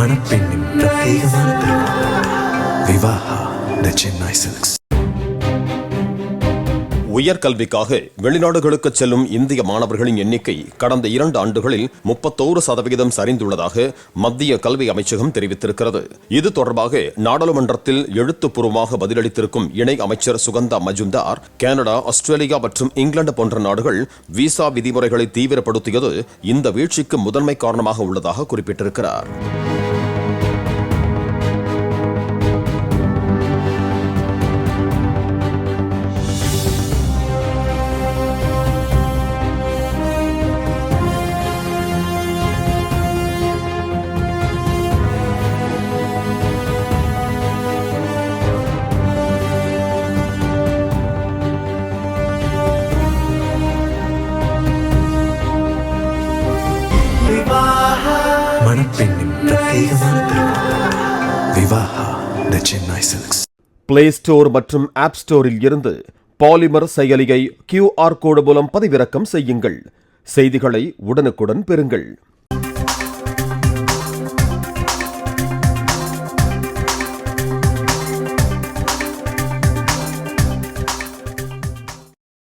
மணப்பெண்ணின் பிரத்யேகமான திருமணம் விவாஹா தி சென்னை சில்க்ஸ். உயர்கல்விக்காக வெளிநாடுகளுக்கு செல்லும் இந்திய மாணவர்களின் எண்ணிக்கை கடந்த 2 ஆண்டுகளில் 31% சரிந்துள்ளதாக மத்திய கல்வி அமைச்சகம் தெரிவித்திருக்கிறது. இது தொடர்பாக நாடாளுமன்றத்தில் எழுத்துப்பூர்வமாக பதிலளித்திருக்கும் இணை அமைச்சர் சுகந்தா மஜும்தார், கனடா, ஆஸ்திரேலியா மற்றும் இங்கிலாந்து போன்ற நாடுகள் விசா விதிமுறைகளை தீவிரப்படுத்தியது இந்த வீழ்ச்சிக்கு முதன்மை காரணமாக உள்ளதாக குறிப்பிட்டிருக்கிறார். மணப்பெண்ணின் பிரத்யேகமான திருமணம் விவாஹா தி சென்னை சில்க்ஸ். பிளே ஸ்டோர் மற்றும் ஆப் ஸ்டோரில் இருந்து பாலிமர் செயலியை QR கோடு மூலம் பதிவிறக்கம் செய்யுங்கள். செய்திகளை உடனுக்குடன் பெறுங்கள்.